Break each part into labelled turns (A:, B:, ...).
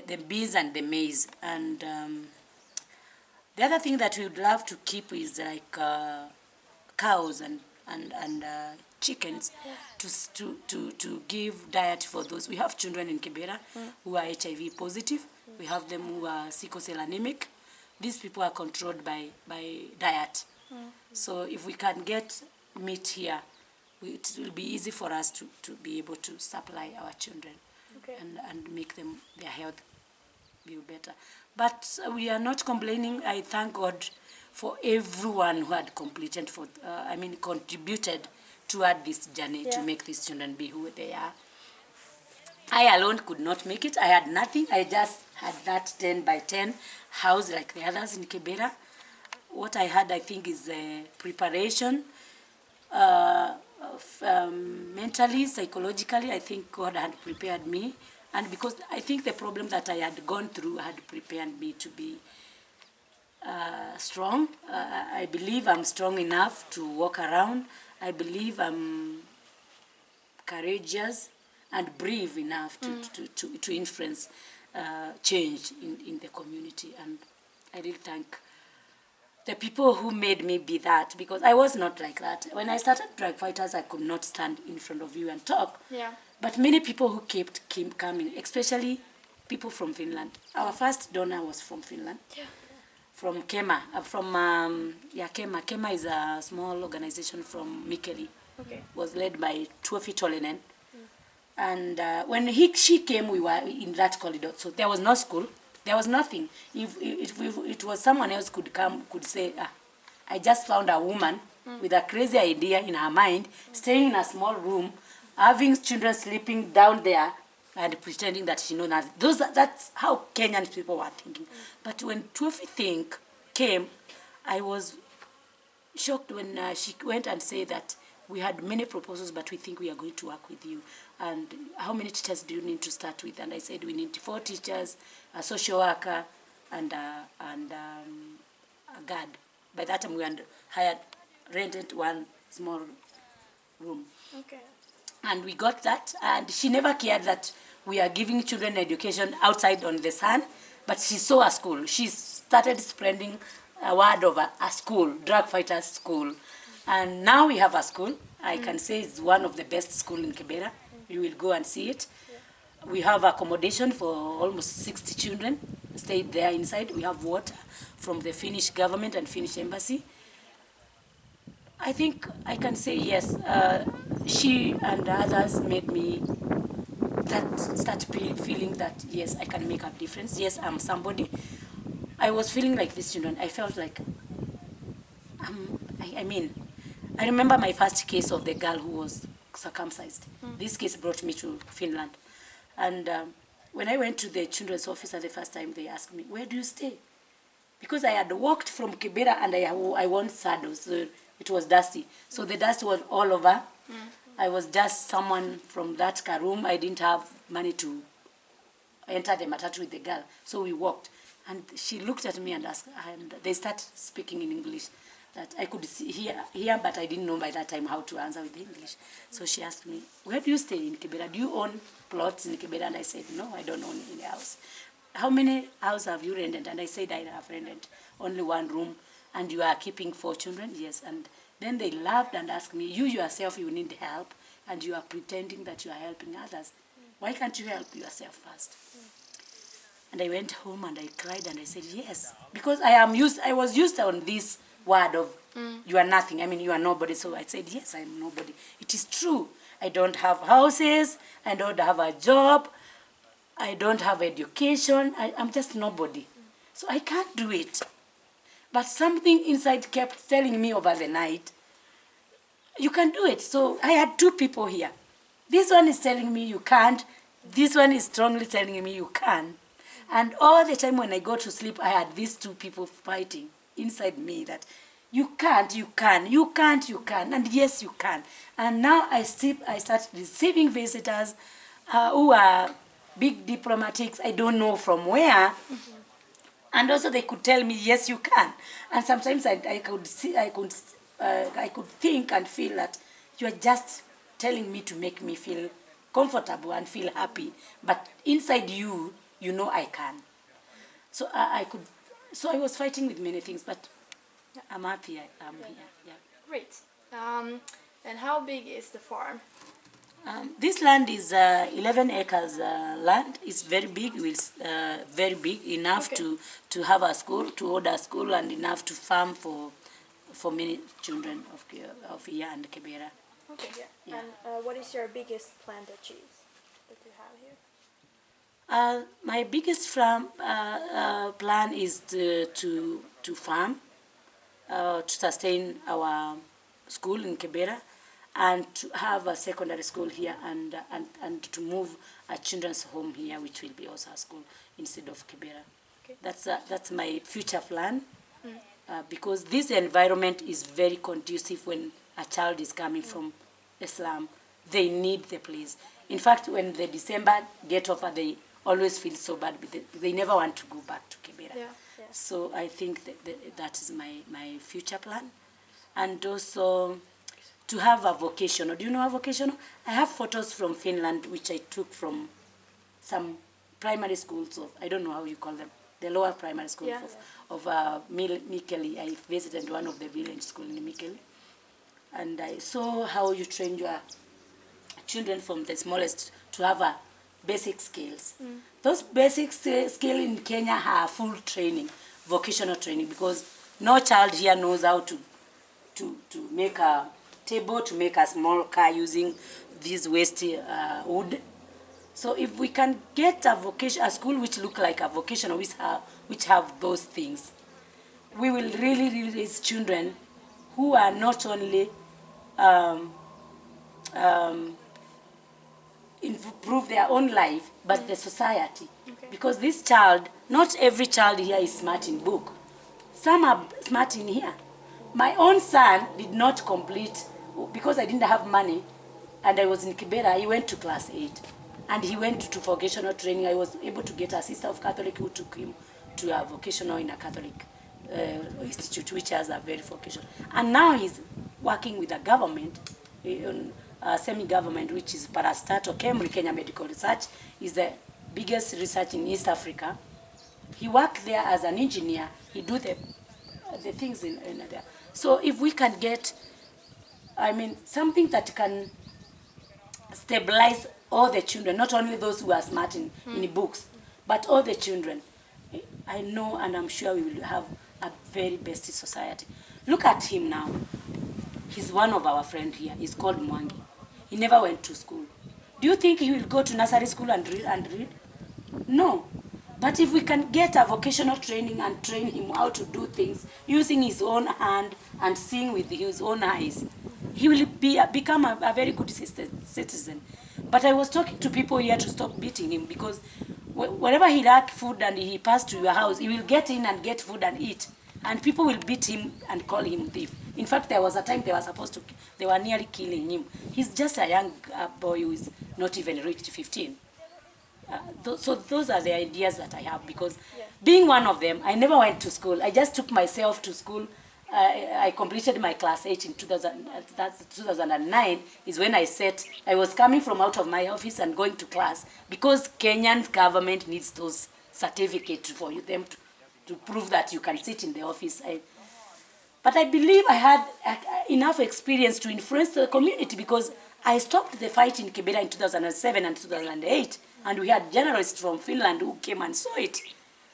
A: the beans and the maize. And the other thing that we would love to keep is like cows and chickens to give diet for those. We have children in Kibera who are HIV positive. We have them who are sickle cell anemic. These people are controlled by diet. So if we can get meat here, it will be easy for us to be able to supply our children and make them their health be better. But we are not complaining. I thank God for everyone who had completed, contributed toward this journey to make these children be who they are. I alone could not make it. I had nothing. I just had that 10 by 10 house like the others in Kibera. What I had, I think, is preparation, mentally, psychologically. I think God had prepared me. And because I think the problem that I had gone through had prepared me to be strong. I believe I'm strong enough to walk around. I believe I'm courageous and brave enough to influence change in the community. And I really thank the people who made me be that, because I was not like that. When I started Drug Fighters, I could not stand in front of you and talk. Yeah. But many people who kept coming, especially people from Finland. Our first donor was from Finland. Yeah. From Kema. Kema. Kema is a small organization from Mikkeli. Okay. Was led by Tuofi Tolinen. And when she came, we were in that corridor. So there was no school. There was nothing. If it was someone else could say, I just found a woman with a crazy idea in her mind, staying in a small room, having children sleeping down there, and pretending that she knows nothing. That's how Kenyan people were thinking. But when Tuofi came, I was shocked when she went and said that we had many proposals, but we think we are going to work with you. And how many teachers do you need to start with? And I said we need 4 teachers, a social worker, and a guard. By that time we had rented one small room. Okay. And we got that, and she never cared that we are giving children education outside on the sun, but she saw a school. She started spreading a word of a school, Drug Fighters School. And now we have a school. I can say it's one of the best schools in Kibera. You will go and see it. Yeah. We have accommodation for almost 60 children, stayed there inside. We have water from the Finnish government and Finnish embassy. I think I can say yes. She and others made me start feeling that, yes, I can make a difference. Yes, I'm somebody. I was feeling like these children. I felt like, I remember my first case of the girl who was circumcised. This case brought me to Finland. And when I went to the children's office the first time, they asked me, where do you stay? Because I had walked from Kibera and I want saddles. So it was dusty. So the dust was all over. I was just someone from that room. I didn't have money to enter the matatu with the girl. So we walked. And she looked at me and asked, and they started speaking in English. That I could hear, but I didn't know by that time how to answer with English. So she asked me, where do you stay in Kibera? Do you own plots in Kibera? And I said, no, I don't own any house. How many houses have you rented? And I said, I have rented only 1 room. And you are keeping 4 children? Yes. And then they laughed and asked me, you yourself, you need help, and you are pretending that you are helping others. Why can't you help yourself first? And I went home and I cried and I said, yes. Because I was used on this word of you are nothing. You are nobody. So I said, yes, I'm nobody. It is true. I don't have houses. I don't have a job. I don't have education. I'm just nobody. So I can't do it. But something inside kept telling me over the night, you can do it. So I had 2 people here. This one is telling me you can't. This one is strongly telling me you can. And all the time when I go to sleep, I had these 2 people fighting inside me that you can't, you can, you can't, you can, and yes, you can. And now I start receiving visitors who are big diplomatics, I don't know from where, and also they could tell me, yes, you can. And sometimes I could think and feel that you are just telling me to make me feel comfortable and feel happy, but inside you you know I can. So I could, so I was fighting with many things, but I'm happy I'm here. Yeah.
B: Great. And how big is the farm?
A: This land is 11 acres land. It's very big. It's very big enough to have a school, to hold a school, and enough to farm for many children of here and Kibera.
B: Okay, yeah. And what is your biggest plant or cheese that you have here?
A: My biggest plan is to farm, to sustain our school in Kibera, and to have a secondary school here, and to move a children's home here, which will be also a school instead of Kibera. Okay. That's my future plan, because this environment is very conducive when a child is coming from the slum. They need the place. In fact, when the December get over, they always feel so bad. They never want to go back to Kibera. Yeah, yeah. So I think that is my future plan. And also to have a vocational. Do you know a vocational? I have photos from Finland, which I took from some primary schools of, I don't know how you call them, the lower primary schools of Mikkeli. I visited one of the village schools in Mikkeli. And I saw how you train your children from the smallest to have a basic skills. Those basic skills in Kenya are full training, vocational training, because no child here knows how to make a table, to make a small car using this waste wood. So if we can get a school which look like a vocational, which have those things, we will really raise children who are not only improve their own life, but the society. Okay. Because this child, not every child here is smart in book. Some are smart in here. My own son did not complete, because I didn't have money, and I was in Kibera. He went to class 8, and he went to vocational training. I was able to get a sister of Catholic who took him to a vocational in a Catholic institute, which has a very vocational. And now he's working with the government, semi-government, which is Parastato, Kenya Medical Research, is the biggest research in East Africa. He worked there as an engineer. He do the things in there. So if we can get, I mean, something that can stabilize all the children, not only those who are smart in books, but all the children, I know and I'm sure we will have a very best society. Look at him now. He's one of our friends here. He's called Mwangi. He never went to school. Do you think he will go to nursery school and read? No. But if we can get a vocational training and train him how to do things using his own hand and seeing with his own eyes, he will become a very good citizen. But I was talking to people here to stop beating him, because whenever he lacks food and he passes to your house, he will get in and get food and eat. And people will beat him and call him thief. In fact, there was a time they were nearly killing him. He's just a young boy who is not even reached 15. So those are the ideas that I have, because being one of them, I never went to school. I just took myself to school. I completed my class 8 in 2009 is when I was coming from out of my office and going to class, because Kenyan government needs those certificates for them to prove that you can sit in the office. But I believe I had enough experience to influence the community, because I stopped the fight in Kibera in 2007 and 2008, and we had journalists from Finland who came and saw it.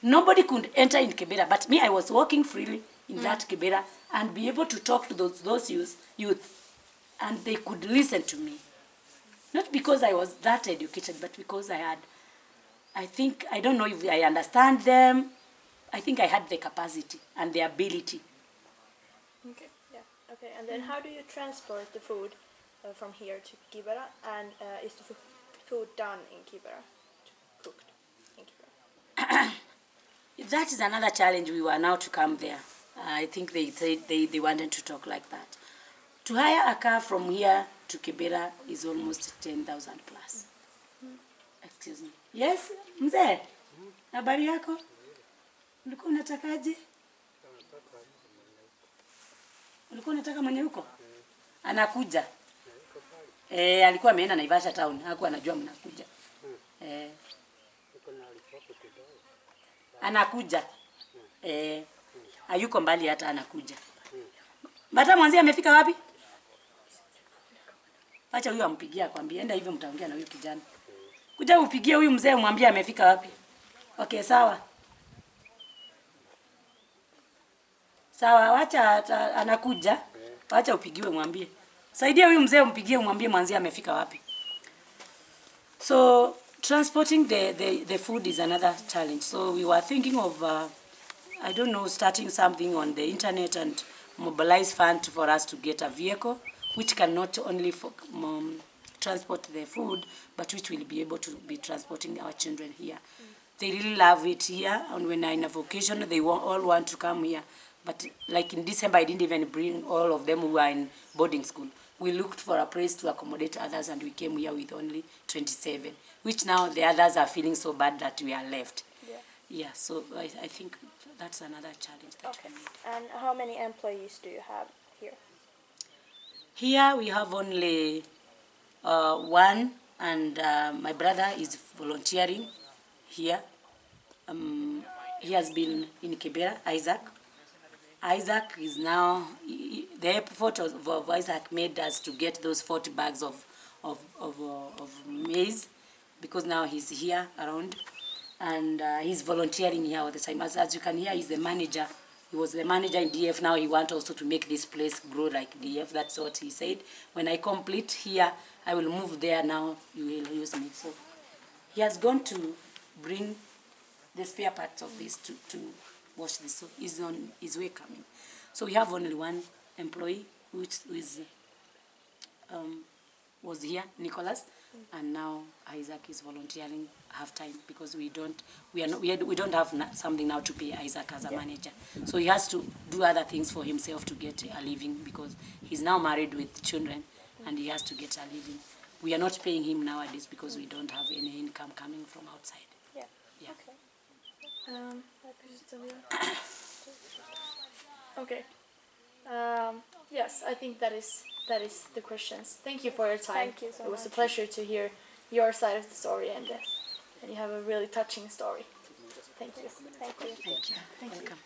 A: Nobody could enter in Kibera, but me, I was walking freely in that Kibera and be able to talk to those youth, and they could listen to me. Not because I was that educated, but because I don't know if I understand them. I think I had the capacity and the ability.
B: Okay, yeah, okay. And then how do you transport the food from here to Kibera, and is the food done in Kibera, cooked in Kibera?
A: That is another challenge. We were now to come there. I think they said they wanted to talk like that. To hire a car from here to Kibera is almost 10,000 plus. Excuse me. Yes, mzee? Habari yako? Ulikuwa unatakaje? Ulikuwa unataka mwenye huko? Anakuja. Alikuwa ameenda Naivasha town. Hakuwa anajua mnakuja. anakuja. Hayuko mbali hata anakuja. Bata mwanzi amefika wapi? Acha huyu ampigie akwambie, enda hivyo mtaongea na huyu kijana. Kuja upigie huyu mzee umwambie amefika wapi. Okay, sawa. Sawa, wacha anakuja. Wacha upigiwe mwambie. Saidia huyu mzee umpigie umwambie mwanzi amefika wapi. So transporting the food is another challenge. So we were thinking of I don't know, starting something on the internet and mobilize funds for us to get a vehicle which can not only transport the food, but which will be able to be transporting our children here. They really love it here, and when I'm in a vacation, they all want to come here. But like in December, I didn't even bring all of them who are in boarding school. We looked for a place to accommodate others, and we came here with only 27, which now the others are feeling so bad that we are left. Yeah, so I think that's another challenge that we need.
B: And how many employees do you have here?
A: Here we have only one, and my brother is volunteering here. He has been in Kibera, Isaac. Isaac is now, the effort of Isaac made us to get those 40 bags of maize, because now he's here around, and he's volunteering here all the time. As you can hear, he's the manager. He was the manager in DF. Now he wants also to make this place grow like DF. That's what he said. When I complete here, I will move there. Now you will use me. So he has gone to bring the spare parts of this to wash this. So he's on his way coming. So we have only one employee, which is was here, Nicholas, and now Isaac is volunteering half time because we don't have something now to pay Isaac as a manager. So he has to do other things for himself to get a living, because he's now married with children and he has to get a living. We are not paying him nowadays because we don't have any income coming from outside.
B: Yeah. Okay. Okay. Yes, I think that is the questions. Thank you for your time.
C: Thank you so much.
B: It was a pleasure to hear your side of the story, and you have a really touching story. Thank you.
C: Thank you.
A: Thank you. Welcome.